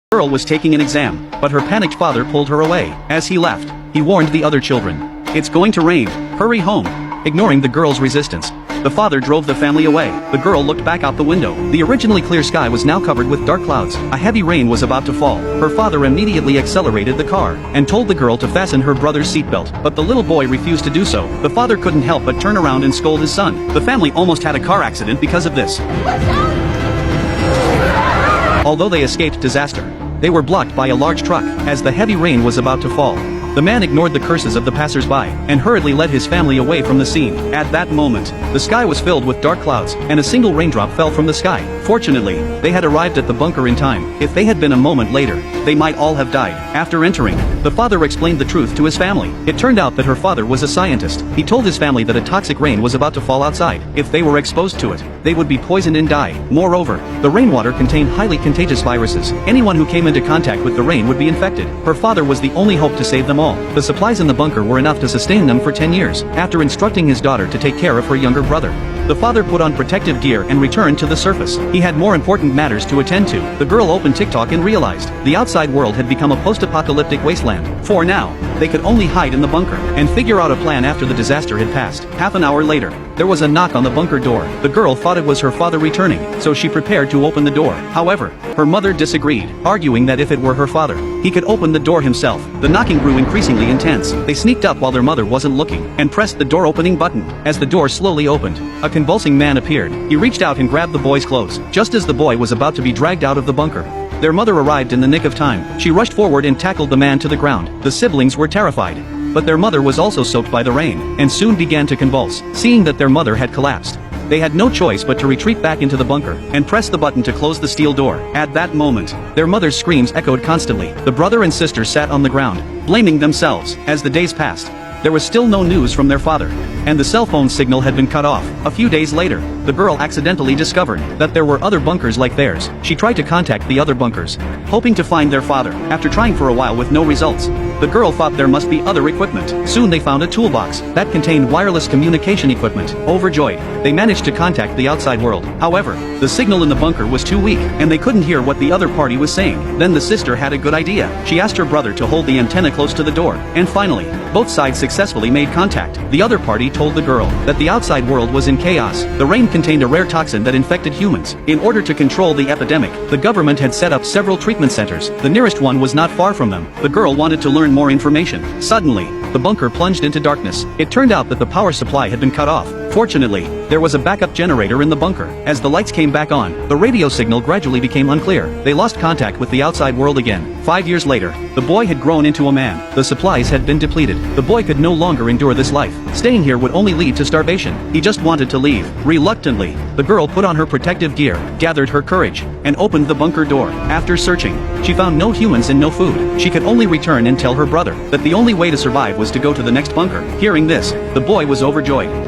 The girl was taking an exam, but her panicked father pulled her away. As he left, he warned the other children. "It's going to rain, hurry home." Ignoring the girl's resistance, the father drove the family away. The girl looked back out the window. The originally clear sky was now covered with dark clouds. A heavy rain was about to fall. Her father immediately accelerated the car and told the girl to fasten her brother's seatbelt, but the little boy refused to do so. The father couldn't help but turn around and scold his son. The family almost had a car accident because of this. Although they escaped disaster, they were blocked by a large truck as the heavy rain was about to fall. The man ignored the curses of the passers-by and hurriedly led his family away from the scene. At that moment, the sky was filled with dark clouds and a single raindrop fell from the sky. Fortunately, they had arrived at the bunker in time. If they had been a moment later, they might all have died. After entering, the father explained the truth to his family. It turned out that her father was a scientist. He told his family that a toxic rain was about to fall outside. If they were exposed to it, they would be poisoned and die. Moreover, the rainwater contained highly contagious viruses. Anyone who came into contact with the rain would be infected. Her father was the only hope to save them all. The supplies in the bunker were enough to sustain them for 10 years. After instructing his daughter to take care of her younger brother, the father put on protective gear and returned to the surface. He had more important matters to attend to. The girl opened TikTok and realized the outside world had become a post-apocalyptic wasteland. For now, they could only hide in the bunker and figure out a plan after the disaster had passed. Half an hour later, there was a knock on the bunker door. The girl thought it was her father returning, so she prepared to open the door. However, her mother disagreed, arguing that if it were her father, he could open the door himself. The knocking grew increasingly intense. They sneaked up while their mother wasn't looking and pressed the door opening button. As the door slowly opened, a convulsing man appeared. He reached out and grabbed the boy's clothes. Just as the boy was about to be dragged out of the bunker, their mother arrived in the nick of time. She rushed forward and tackled the man to the ground. The siblings were terrified, but their mother was also soaked by the rain and soon began to convulse. Seeing that their mother had collapsed, they had no choice but to retreat back into the bunker and press the button to close the steel door. At that moment, their mother's screams echoed constantly. The brother and sister sat on the ground, blaming themselves. As the days passed, there was still no news from their father, and the cell phone signal had been cut off. A few days later, the girl accidentally discovered that there were other bunkers like theirs. She tried to contact the other bunkers, hoping to find their father. After trying for a while with no results, the girl thought there must be other equipment. Soon they found a toolbox that contained wireless communication equipment. Overjoyed, they managed to contact the outside world. However, the signal in the bunker was too weak, and they couldn't hear what the other party was saying. Then the sister had a good idea. She asked her brother to hold the antenna close to the door, and finally, both sides successfully made contact. The other party told the girl that the outside world was in chaos. The rain contained a rare toxin that infected humans. In order to control the epidemic, the government had set up several treatment centers. The nearest one was not far from them. The girl wanted to learn more information. Suddenly, the bunker plunged into darkness. It turned out that the power supply had been cut off. Fortunately, there was a backup generator in the bunker. As the lights came back on, the radio signal gradually became unclear. They lost contact with the outside world again. 5 years later, the boy had grown into a man. The supplies had been depleted. The boy could no longer endure this life. Staying here would only lead to starvation. He just wanted to leave. Reluctantly, the girl put on her protective gear, gathered her courage, and opened the bunker door. After searching, she found no humans and no food. She could only return and tell her brother that the only way to survive was to go to the next bunker. Hearing this, the boy was overjoyed.